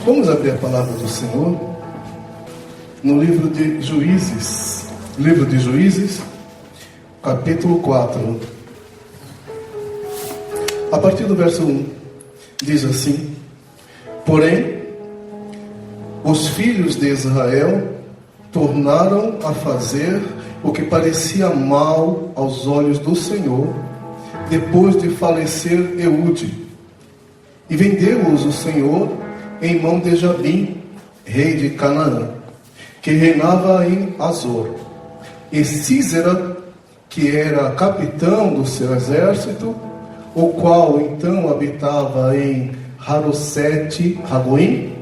Vamos abrir a palavra do Senhor no livro de Juízes, capítulo 4. A partir do verso 1, diz assim: Porém, os filhos de Israel tornaram a fazer o que parecia mal aos olhos do Senhor, depois de falecer Eude. E vendeu-os o Senhor em mão de Jabim, rei de Canaã, que reinava em Azor. E Sísera, que era capitão do seu exército, o qual então habitava em Harosete-Ragoim.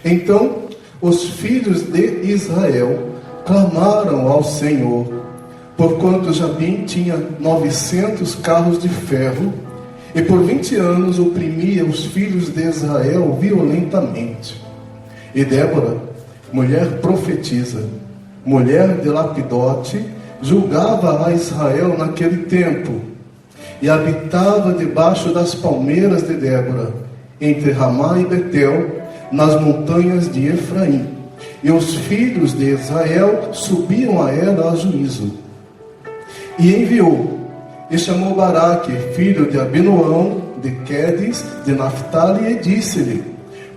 Então os filhos de Israel clamaram ao Senhor, porquanto Jabim tinha 900 carros de ferro, e por 20 anos oprimia os filhos de Israel violentamente. E Débora, mulher profetisa, mulher de Lapidote, julgava a Israel naquele tempo, e habitava debaixo das palmeiras de Débora, entre Ramá e Betel, nas montanhas de Efraim. E os filhos de Israel subiam a ela a juízo. E enviou, e chamou Baraque, filho de Abinoão, de Quedes, de Naphtali, e disse-lhe: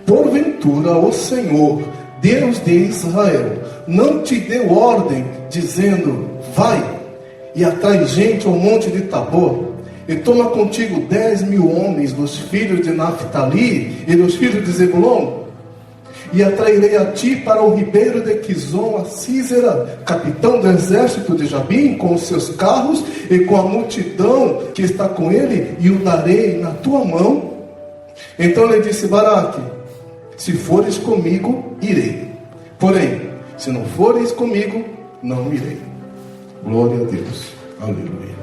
Porventura o Senhor, Deus de Israel, não te deu ordem, dizendo: Vai e atrai gente ao monte de Tabor, e toma contigo 10.000 homens dos filhos de Naphtali e dos filhos de Zebulon? E atrairei a ti para o ribeiro de Quizon a Sísera, capitão do exército de Jabim, com os seus carros e com a multidão que está com ele, e o darei na tua mão. Então lhe disse Baraque: Se fores comigo, irei. Porém, se não fores comigo, não irei. Glória a Deus. Aleluia.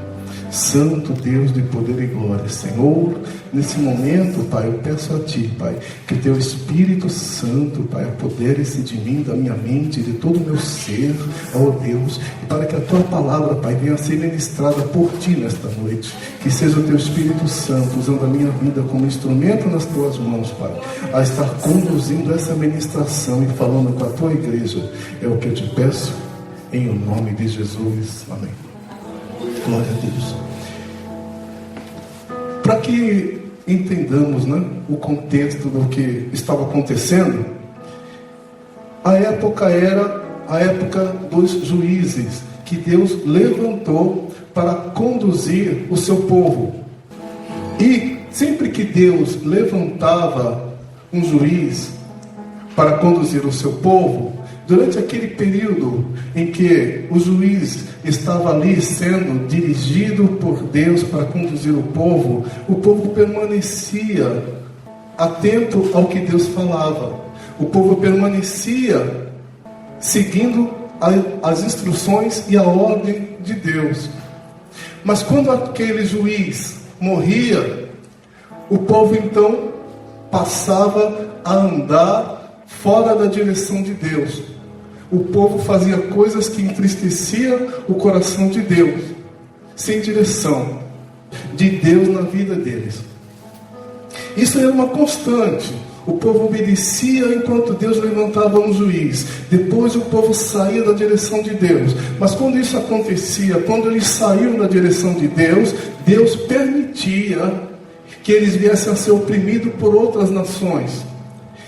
Santo Deus de poder e glória, Senhor, nesse momento, Pai, eu peço a Ti, Pai, que Teu Espírito Santo, Pai, apodere-se de mim, da minha mente, de todo o meu ser, ó Deus, e para que a Tua palavra, Pai, venha a ser ministrada por Ti nesta noite, que seja o Teu Espírito Santo, usando a minha vida como instrumento nas Tuas mãos, Pai, a estar conduzindo essa ministração e falando com a Tua igreja. É o que eu Te peço, em o nome de Jesus. Amém. Glória a Deus. Para que entendamos, o contexto do que estava acontecendo, a época era a época dos juízes, que Deus levantou para conduzir o seu povo. E sempre que Deus levantava um juiz para conduzir o seu povo, durante aquele período em que o juiz estava ali sendo dirigido por Deus para conduzir o povo permanecia atento ao que Deus falava. O povo permanecia seguindo as instruções e a ordem de Deus. Mas quando aquele juiz morria, o povo então passava a andar fora da direção de Deus. O povo fazia coisas que entristeciam o coração de Deus, sem direção de Deus na vida deles. Isso era uma constante. O povo obedecia enquanto Deus levantava um juiz. Depois o povo saía da direção de Deus. Mas quando isso acontecia, quando eles saíam da direção de Deus, Deus permitia que eles viessem a ser oprimidos por outras nações.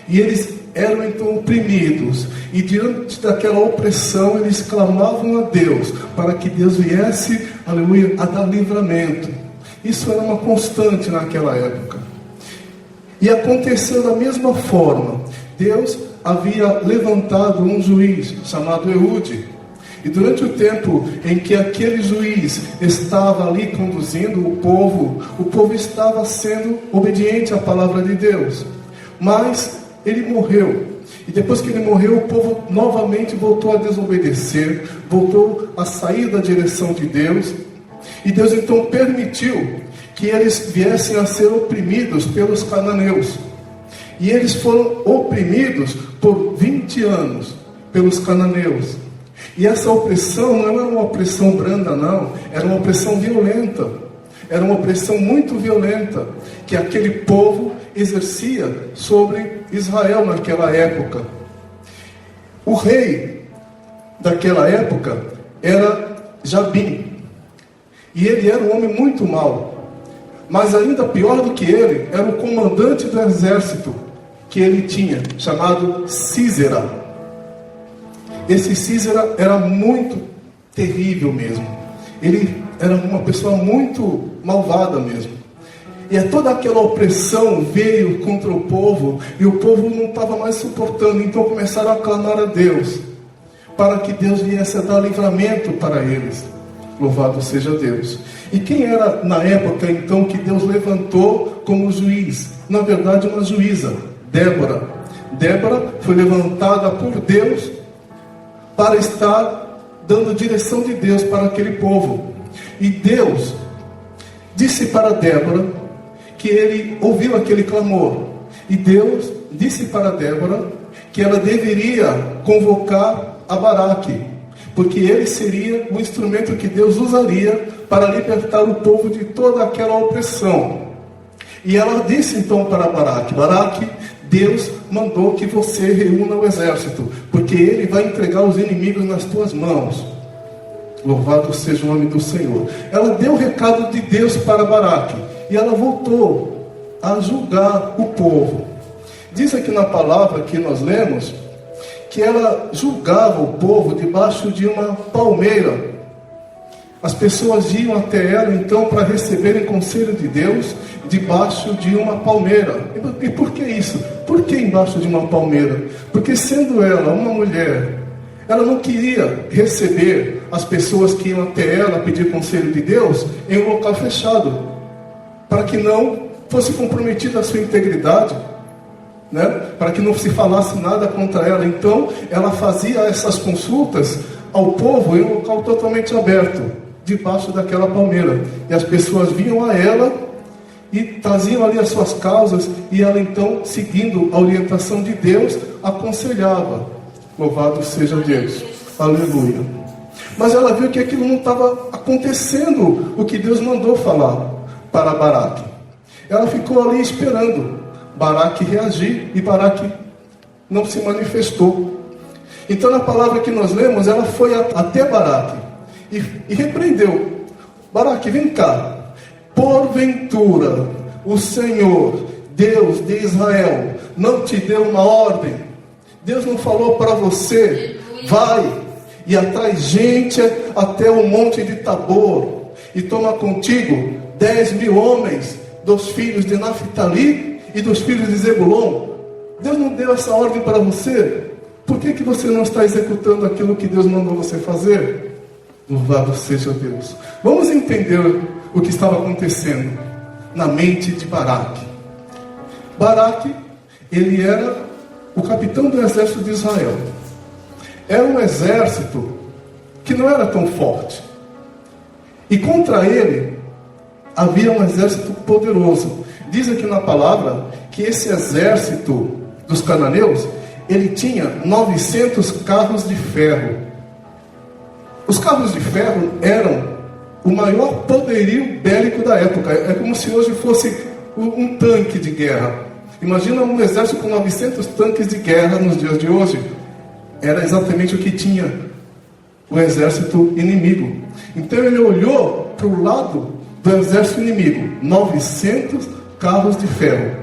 E eles eram então oprimidos, e diante daquela opressão eles clamavam a Deus para que Deus viesse, aleluia, a dar livramento. Isso era uma constante naquela época. E aconteceu da mesma forma. Deus havia levantado um juiz chamado Eude, e durante o tempo em que aquele juiz estava ali conduzindo o povo estava sendo obediente à palavra de Deus. Mas ele morreu, e depois que ele morreu, o povo novamente voltou a desobedecer, voltou a sair da direção de Deus, e Deus então permitiu que eles viessem a ser oprimidos pelos cananeus. E eles foram oprimidos por 20 anos pelos cananeus. E essa opressão não era uma opressão branda, não, era uma opressão violenta. Era uma opressão muito violenta que aquele povo exercia sobre Israel naquela época. O rei daquela época era Jabim. E ele era um homem muito mau. Mas ainda pior do que ele, era o comandante do exército que ele tinha, chamado Sísera. Esse Sísera era muito terrível mesmo. Ele era uma pessoa muito malvada mesmo. E toda aquela opressão veio contra o povo, e o povo não estava mais suportando. Então começaram a clamar a Deus, para que Deus viesse a dar livramento para eles. Louvado seja Deus. E quem era na época então que Deus levantou como juiz? Na verdade, uma juíza, Débora. Débora foi levantada por Deus para estar dando direção de Deus para aquele povo. E Deus disse para Débora que ele ouviu aquele clamor. E Deus disse para Débora que ela deveria convocar a Baraque, porque ele seria o instrumento que Deus usaria para libertar o povo de toda aquela opressão. E ela disse então para Baraque: Baraque, Deus mandou que você reúna o exército, porque ele vai entregar os inimigos nas tuas mãos. Louvado seja o nome do Senhor. Ela deu o recado de Deus para Baraque, e ela voltou a julgar o povo. Diz aqui na palavra que nós lemos que ela julgava o povo debaixo de uma palmeira. As pessoas iam até ela então para receberem conselho de Deus debaixo de uma palmeira. E por que isso? Por que embaixo de uma palmeira? Porque sendo ela uma mulher, ela não queria receber as pessoas que iam até ela pedir conselho de Deus em um local fechado, para que não fosse comprometida a sua integridade, né? Para que não se falasse nada contra ela. Então ela fazia essas consultas ao povo em um local totalmente aberto, debaixo daquela palmeira, e as pessoas vinham a ela e traziam ali as suas causas, e ela então, seguindo a orientação de Deus, aconselhava. Louvado seja Deus, aleluia. Mas ela viu que aquilo não estava acontecendo, o que Deus mandou falar para Baraque. Ela ficou ali esperando Baraque reagir, e Baraque não se manifestou. Então na palavra que nós lemos, ela foi até Baraque e repreendeu: Baraque, vem cá, porventura o Senhor, Deus de Israel, não te deu uma ordem? Deus não falou para você: vai e atrai gente até o monte de Tabor, e toma contigo 10.000 homens dos filhos de Naftali e dos filhos de Zebulon? Deus não deu essa ordem para você? Por que você não está executando aquilo que Deus mandou você fazer? Louvado seja Deus. Vamos entender o que estava acontecendo na mente de Baraque. Baraque, ele era o capitão do exército de Israel. Era um exército que não era tão forte. E contra ele havia um exército poderoso. Diz aqui na palavra que esse exército dos cananeus, ele tinha 900 carros de ferro. Os carros de ferro eram o maior poderio bélico da época. É como se hoje fosse um tanque de guerra. Imagina um exército com 900 tanques de guerra nos dias de hoje. Era exatamente o que tinha o exército inimigo. Então ele olhou para o lado do exército inimigo, 900 carros de ferro,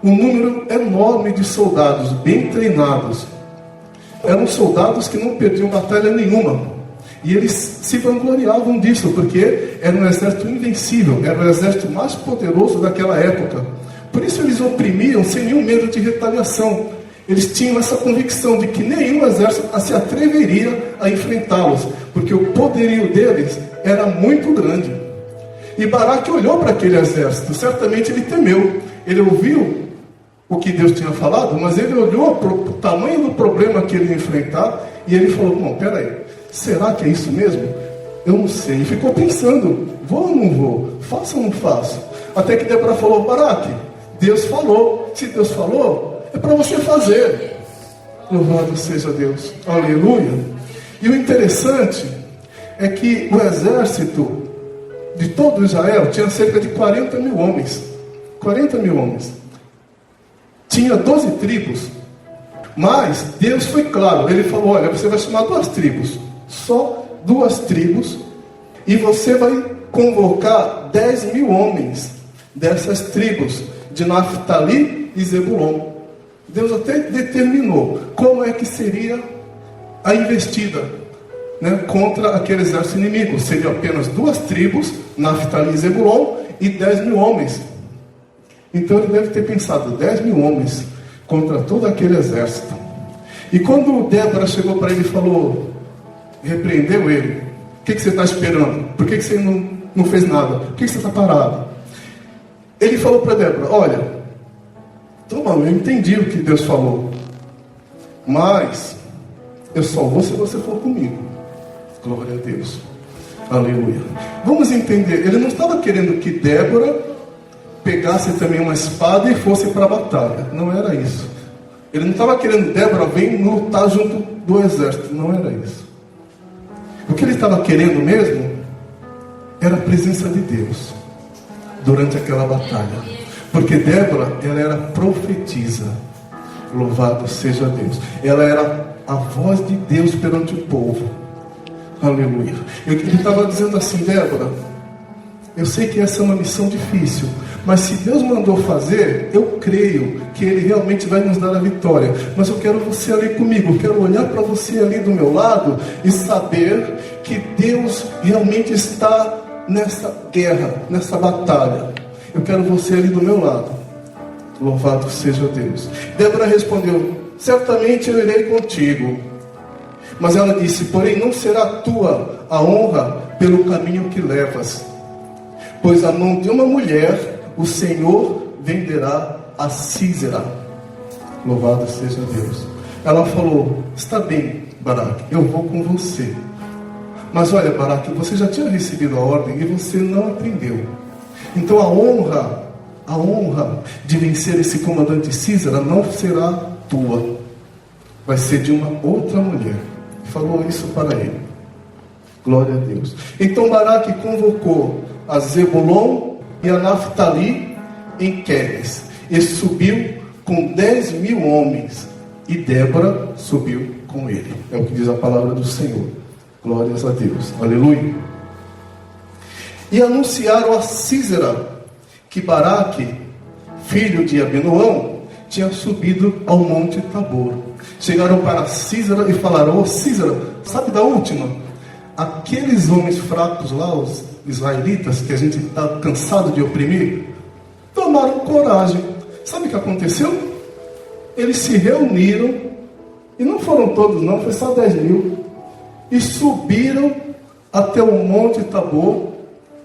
um número enorme de soldados bem treinados. Eram soldados que não perdiam batalha nenhuma, e eles se vangloriavam disso, porque era um exército invencível, era o exército mais poderoso daquela época. Por isso eles oprimiam sem nenhum medo de retaliação. Eles tinham essa convicção de que nenhum exército se atreveria a enfrentá-los, porque o poderio deles era muito grande. E Baraque olhou para aquele exército, certamente ele temeu. Ele ouviu o que Deus tinha falado, mas ele olhou para o tamanho do problema que ele ia enfrentar, e ele falou: bom, peraí, será que é isso mesmo? Eu não sei. E ficou pensando: vou ou não vou? Faço ou não faço? Até que Débora falou: Baraque, Deus falou. Se Deus falou, é para você fazer. Louvado seja Deus, aleluia. E o interessante é que o exército de todo Israel, tinha cerca de 40 mil homens. 40 mil homens. Tinha 12 tribos. Mas Deus foi claro. Ele falou, olha, você vai chamar 2 tribos. Só 2 tribos. E você vai convocar 10 mil homens dessas tribos, de Naftali e Zebulon. Deus até determinou como é que seria a investida, né, contra aquele exército inimigo. Seriam apenas 2 tribos, Naftali e Zebulon, e 10 mil homens. Então ele deve ter pensado, 10 mil homens contra todo aquele exército. E quando Débora chegou para ele e falou, repreendeu ele, o que você está esperando? Por que você não fez nada? Por que você está parado? Ele falou para Débora, olha, toma, eu entendi o que Deus falou, mas eu só vou se você for comigo. Glória a Deus. Aleluia. Vamos entender, ele não estava querendo que Débora pegasse também uma espada e fosse para a batalha. Não era isso. Ele não estava querendo Débora vir lutar junto do exército. Não era isso. O que ele estava querendo mesmo era a presença de Deus durante aquela batalha. Porque Débora, ela era profetisa. Louvado seja Deus. Ela era a voz de Deus perante o povo. Aleluia. Ele estava dizendo assim, Débora, eu sei que essa é uma missão difícil, mas se Deus mandou fazer, eu creio que Ele realmente vai nos dar a vitória. Mas eu quero você ali comigo, eu quero olhar para você ali do meu lado e saber que Deus realmente está nessa guerra, nessa batalha. Eu quero você ali do meu lado. Louvado seja Deus. Débora respondeu, certamente eu irei contigo. Mas ela disse, porém não será tua a honra pelo caminho que levas, pois a mão de uma mulher o Senhor venderá a Sísera. Louvado seja Deus. Ela falou, está bem, Baraque, eu vou com você. Mas olha, Baraque, você já tinha recebido a ordem e você não atendeu. Então a honra de vencer esse comandante Sísera não será tua, vai ser de uma outra mulher. Falou isso para ele. Glória a Deus. Então Baraque convocou a Zebulon e a Naftali em Quedes, e subiu com 10 mil homens, e Débora subiu com ele. É o que diz a palavra do Senhor. Glórias a Deus. Aleluia. E anunciaram a Sísera que Baraque, filho de Abinoão, tinha subido ao monte Tabor. Chegaram para Sísera e falaram, ô Sísera, sabe da última? Aqueles homens fracos lá, os israelitas, que a gente está cansado de oprimir, tomaram coragem. Sabe o que aconteceu? Eles se reuniram, e não foram todos não, foi só 10 mil, e subiram até o monte Tabor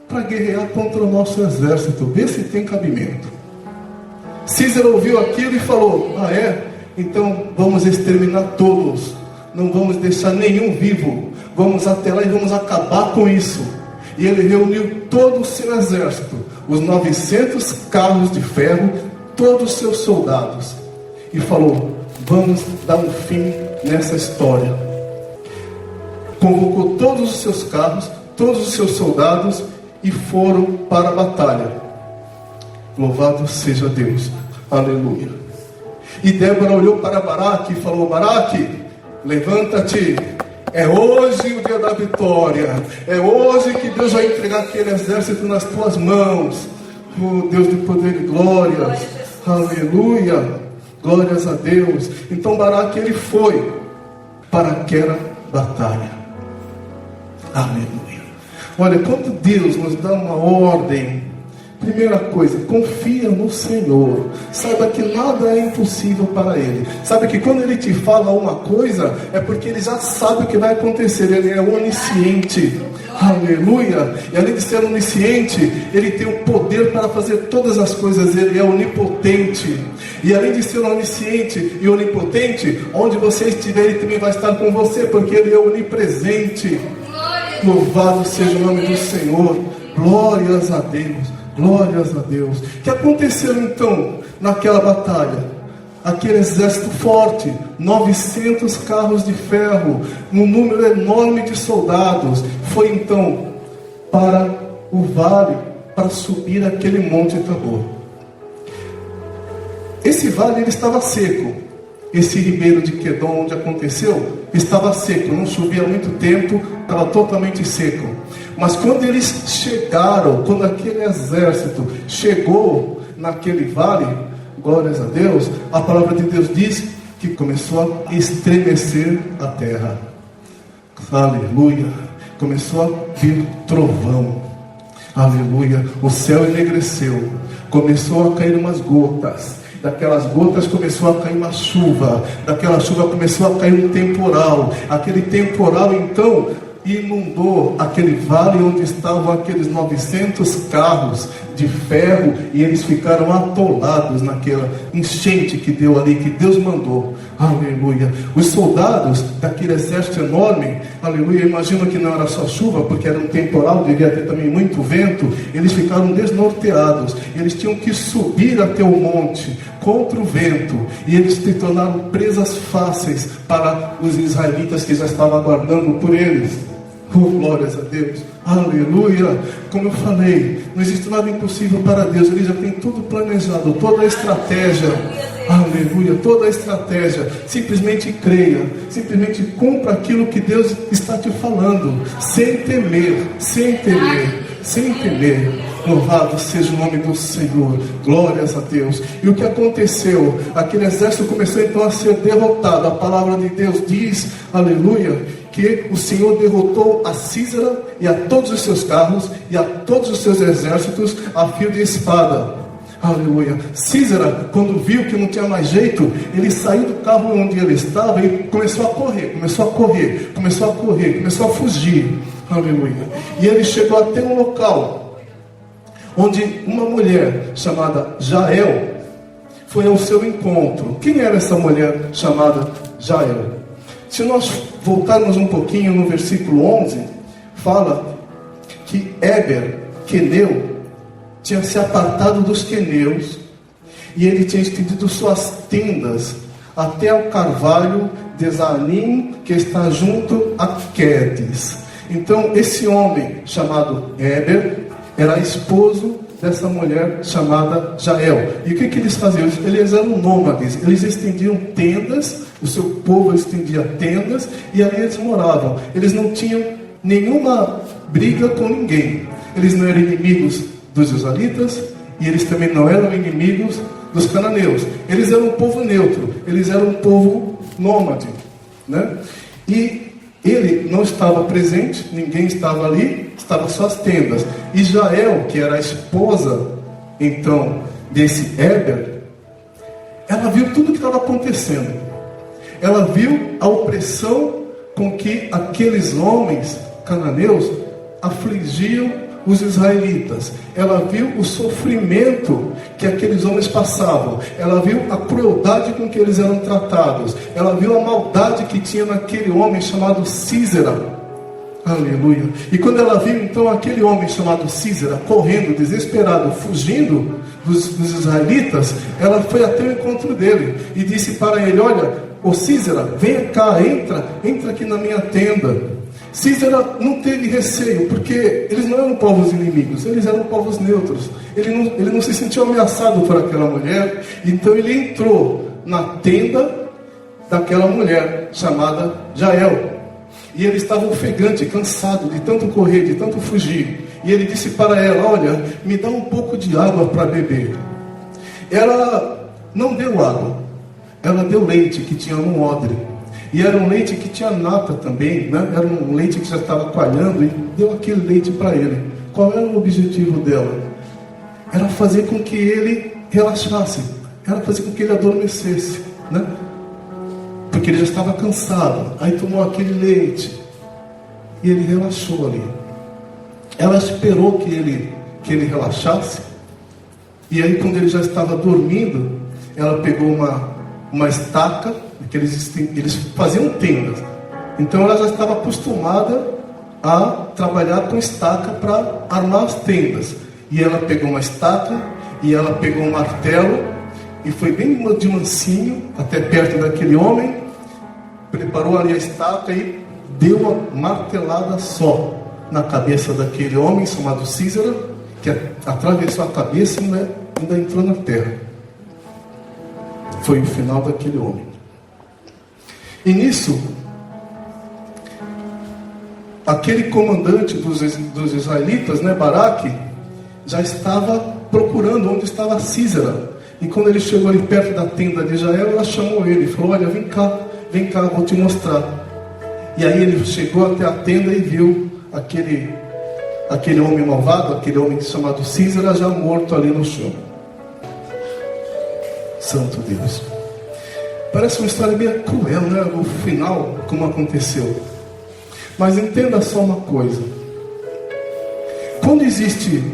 para guerrear contra o nosso exército. Vê se tem cabimento. Sísera ouviu aquilo e falou, ah é? Então vamos exterminar todos, não vamos deixar nenhum vivo, vamos até lá e vamos acabar com isso. E ele reuniu todo o seu exército, os 900 carros de ferro, todos os seus soldados, e falou, vamos dar um fim nessa história. Convocou todos os seus carros, todos os seus soldados, e foram para a batalha. Louvado seja Deus. Aleluia. E Débora olhou para Baraque e falou, Baraque, levanta-te, é hoje o dia da vitória, é hoje que Deus vai entregar aquele exército nas tuas mãos. Oh Deus de poder e glórias, aleluia, glórias a Deus. Então Baraque, ele foi para aquela batalha. Aleluia. Olha, quando Deus nos dá uma ordem, primeira coisa, confia no Senhor. Saiba que nada é impossível para Ele. Sabe que quando Ele te fala uma coisa, é porque Ele já sabe o que vai acontecer. Ele é onisciente. Aleluia. E além de ser onisciente, Ele tem o poder para fazer todas as coisas. Ele é onipotente. E além de ser onisciente e onipotente, onde você estiver, Ele também vai estar com você, porque Ele é onipresente. Louvado seja o nome do Senhor. Glórias a Deus. Glórias a Deus. O que aconteceu então naquela batalha? Aquele exército forte, 900 carros de ferro, um número enorme de soldados, foi então para o vale para subir aquele monte Tabor. Esse vale ele estava seco. Esse ribeiro de Quedom, onde aconteceu, estava seco, não chovia há muito tempo, estava totalmente seco. Mas quando eles chegaram, quando aquele exército chegou naquele vale, glórias a Deus, a palavra de Deus diz que começou a estremecer a terra. Aleluia. Começou a vir trovão. Aleluia. O céu enegreceu. Começou a cair umas gotas. Daquelas gotas começou a cair uma chuva. Daquela chuva começou a cair um temporal. Aquele temporal então inundou aquele vale onde estavam aqueles 900 carros de ferro, e eles ficaram atolados naquela enchente que deu ali, que Deus mandou. Aleluia. Os soldados daquele exército enorme, aleluia, imagino que não era só chuva, porque era um temporal, devia ter também muito vento. Eles ficaram desnorteados, eles tinham que subir até o monte contra o vento, e eles se tornaram presas fáceis para os israelitas que já estavam aguardando por eles. Oh, glórias a Deus, aleluia. Como eu falei, não existe nada impossível para Deus. Ele já tem tudo planejado, toda a estratégia, aleluia, toda a estratégia. Simplesmente creia, simplesmente cumpra aquilo que Deus está te falando, sem temer, sem temer, sem temer. Louvado seja o nome do Senhor, glórias a Deus. E o que aconteceu? Aquele exército começou então a ser derrotado. A palavra de Deus diz, aleluia, que o Senhor derrotou a Sísera e a todos os seus carros e a todos os seus exércitos a fio de espada. Aleluia. Sísera, quando viu que não tinha mais jeito, ele saiu do carro onde ele estava e começou a correr, começou a fugir. Aleluia. E ele chegou até um local onde uma mulher chamada Jael foi ao seu encontro. Quem era essa mulher chamada Jael? Se nós voltarmos um pouquinho no versículo 11, fala que Éber, queneu, tinha se apartado dos queneus, e ele tinha estendido suas tendas até o carvalho de Zanim, que está junto a Quedes. Então esse homem chamado Éber era esposo dessa mulher chamada Jael. E o que eles faziam? Eles eram nômades, eles estendiam tendas, o seu povo estendia tendas, e ali eles moravam. Eles não tinham nenhuma briga com ninguém. Eles não eram inimigos dos israelitas, e eles também não eram inimigos dos cananeus. Eles eram um povo neutro, eles eram um povo nômade, né? E ele não estava presente, ninguém estava ali, estavam só as tendas. E Jael, que era a esposa então desse Éber, ela viu tudo o que estava acontecendo. Ela viu a opressão com que aqueles homens cananeus afligiam os israelitas. Ela viu o sofrimento que aqueles homens passavam. Ela viu a crueldade com que eles eram tratados. Ela viu a maldade que tinha naquele homem chamado Sísera. Aleluia. E quando ela viu então aquele homem chamado Sísera correndo, desesperado, fugindo dos israelitas, ela foi até o encontro dele e disse para ele: olha, ô Sísera, venha cá, entra aqui na minha tenda. Sísera não teve receio, porque eles não eram povos inimigos, eles eram povos neutros. Ele não se sentiu ameaçado por aquela mulher. Então ele entrou na tenda daquela mulher chamada Jael. E ele estava ofegante, cansado de tanto correr, de tanto fugir. E ele disse para ela: olha, me dá um pouco de água para beber. Ela não deu água, ela deu leite que tinha num odre. E era um leite que tinha nata também, né? Era um leite que já estava coalhando, e deu aquele leite para ele. Qual era o objetivo dela? Era fazer com que ele relaxasse, era fazer com que ele adormecesse, né? Porque ele já estava cansado. Aí tomou aquele leite e ele relaxou ali. Ela esperou que ele relaxasse. E aí, quando ele já estava dormindo, ela pegou uma estaca, que eles faziam tendas. Então ela já estava acostumada a trabalhar com estaca para armar as tendas. E ela pegou uma estaca, e ela pegou um martelo, e foi bem de mansinho até perto daquele homem, preparou ali a estaca e deu uma martelada só. na cabeça daquele homem chamado Císara, que atravessou a cabeça e ainda entrou na terra. Foi o final daquele homem. E nisso, aquele comandante dos israelitas, Baraque, já estava procurando onde estava Císara. E quando ele chegou ali perto da tenda de Jael, ela chamou ele e falou: olha, vem cá, vou te mostrar. E aí ele chegou até a tenda e viu aquele homem malvado, aquele homem chamado Císara, já morto ali no chão. Santo Deus. Parece uma história meio cruel, o final, como aconteceu. Mas entenda só uma coisa. Quando existe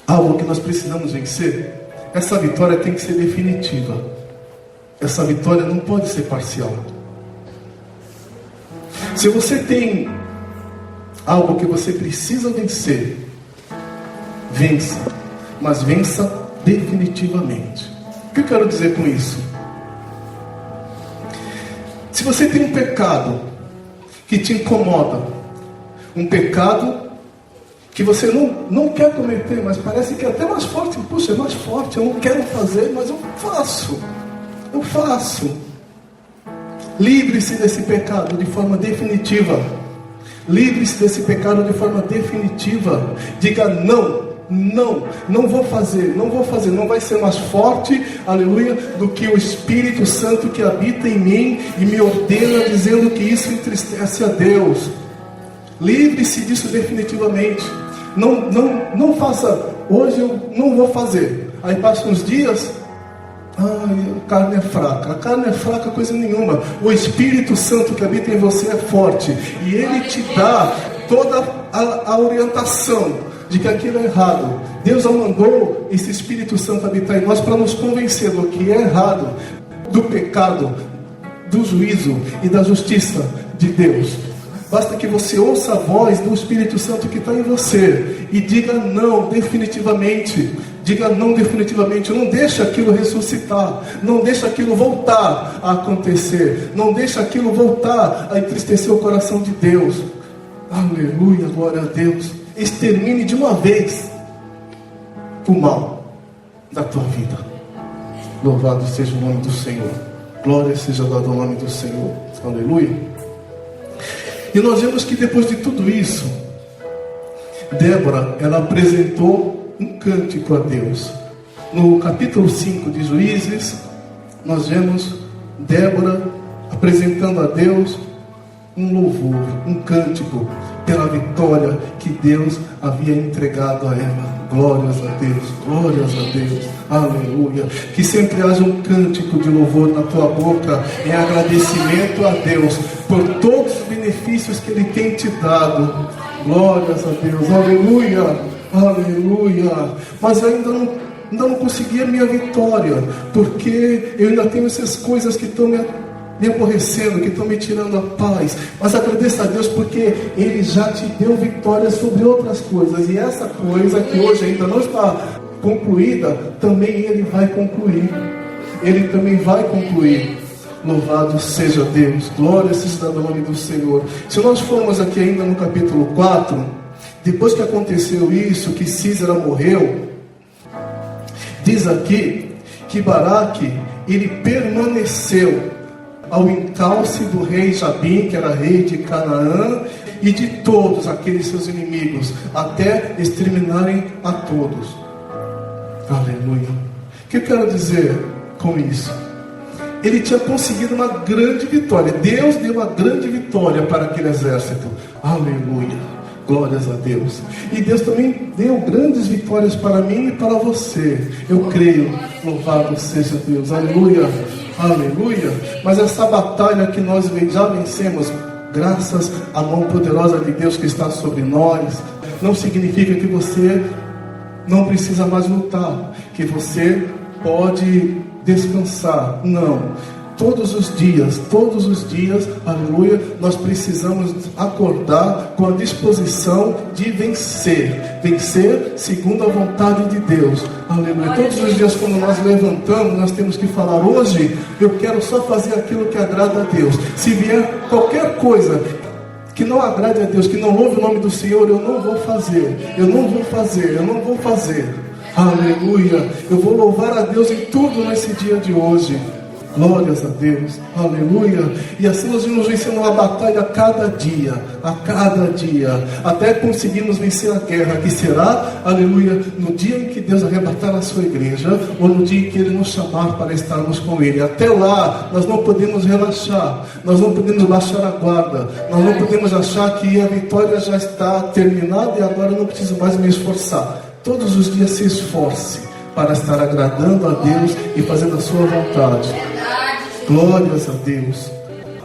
algo que nós precisamos vencer, essa vitória tem que ser definitiva. Essa vitória não pode ser parcial. Se você tem algo que você precisa vencer, vença. Mas vença definitivamente. O que eu quero dizer com isso? Se você tem um pecado que te incomoda, um pecado que você não quer cometer, mas parece que é até mais forte. Puxa, é mais forte, eu não quero fazer, mas eu faço. Livre-se desse pecado de forma definitiva. Livre-se desse pecado de forma definitiva. Diga não vou fazer, não vai ser mais forte, aleluia, do que o Espírito Santo que habita em mim e me ordena, dizendo que isso entristece a Deus. Livre-se disso definitivamente. Não faça, hoje eu não vou fazer. Aí passam uns dias, a carne é fraca, coisa nenhuma. O Espírito Santo que habita em você é forte, e Ele te dá toda a orientação de que aquilo é errado. Deus não mandou esse Espírito Santo habitar em nós para nos convencer do que é errado, do pecado, do juízo e da justiça de Deus. Basta que você ouça a voz do Espírito Santo que está em você e diga não definitivamente. Diga não definitivamente. Não deixa aquilo ressuscitar. Não deixa aquilo voltar a acontecer. Não deixa aquilo voltar a entristecer o coração de Deus. Aleluia, glória a Deus. Extermine de uma vez o mal da tua vida. Louvado seja o nome do Senhor. Glória seja dada ao nome do Senhor. Aleluia. E nós vemos que depois de tudo isso, Débora, ela apresentou um cântico a Deus. No capítulo 5 de Juízes, nós vemos Débora apresentando a Deus um louvor, um cântico pela vitória que Deus havia entregado a ela. Glórias a Deus, aleluia. Que sempre haja um cântico de louvor na tua boca, em agradecimento a Deus por todos os benefícios que Ele tem te dado. Glórias a Deus, aleluia, aleluia. Mas eu ainda não consegui a minha vitória, porque eu ainda tenho essas coisas que estão me aborrecendo, que estão me tirando a paz. Mas agradeça a Deus, porque Ele já te deu vitória sobre outras coisas, e essa coisa que hoje ainda não está concluída, também Ele vai concluir. Ele também vai concluir. Louvado seja Deus, glória seja dada ao nome do Senhor. Se nós formos aqui ainda no capítulo 4, depois que aconteceu isso, que Císara morreu, diz aqui que Baraque, ele permaneceu ao encalce do rei Jabim, que era rei de Canaã, e de todos aqueles seus inimigos, até exterminarem a todos. Aleluia. O que eu quero dizer com isso? Ele tinha conseguido uma grande vitória. Deus deu uma grande vitória para aquele exército. Aleluia. Glórias a Deus. E Deus também deu grandes vitórias para mim e para você. Eu creio. Louvado seja Deus. Aleluia. Aleluia. Mas essa batalha que nós já vencemos, graças à mão poderosa de Deus que está sobre nós, não significa que você não precisa mais lutar, que você pode descansar. Não. Todos os dias, aleluia, nós precisamos acordar com a disposição de vencer segundo a vontade de Deus, aleluia. Todos os dias, quando nós levantamos, nós temos que falar: hoje eu quero só fazer aquilo que agrada a Deus. Se vier qualquer coisa que não agrade a Deus, que não louve o nome do Senhor, eu não vou fazer, eu não vou fazer, eu não vou fazer. Aleluia, eu vou louvar a Deus em tudo nesse dia de hoje. Glórias a Deus, aleluia. E assim nós vamos vencendo uma batalha a cada dia, até conseguirmos vencer a guerra, que será, aleluia, no dia em que Deus arrebatar a sua igreja, ou no dia em que Ele nos chamar para estarmos com Ele. Até lá, nós não podemos relaxar, nós não podemos baixar a guarda, nós não podemos achar que a vitória já está terminada e agora eu não preciso mais me esforçar. Todos os dias se esforce para estar agradando a Deus e fazendo a sua vontade. Glórias a Deus,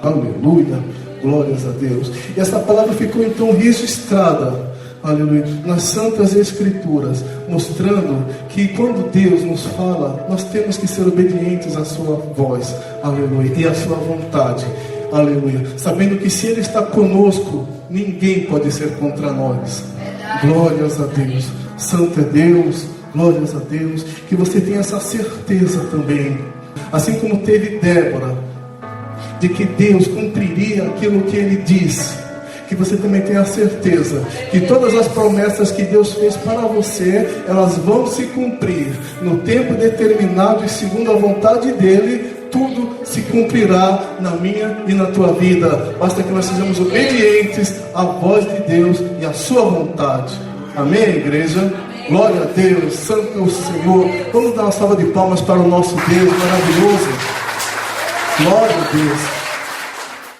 aleluia, glórias a Deus. E essa palavra ficou então registrada, aleluia, nas Santas Escrituras, mostrando que quando Deus nos fala, nós temos que ser obedientes à sua voz, aleluia, e à sua vontade, aleluia, sabendo que se Ele está conosco, ninguém pode ser contra nós. Glórias a Deus, santo é Deus, glórias a Deus, que você tenha essa certeza também, assim como teve Débora, de que Deus cumpriria aquilo que Ele disse, que você também tenha a certeza que todas as promessas que Deus fez para você, elas vão se cumprir no tempo determinado e segundo a vontade dEle. Tudo se cumprirá na minha e na tua vida, basta que nós sejamos obedientes à voz de Deus e à sua vontade. Amém, igreja? Glória a Deus, santo é o Senhor. Vamos dar uma salva de palmas para o nosso Deus maravilhoso. Glória a Deus.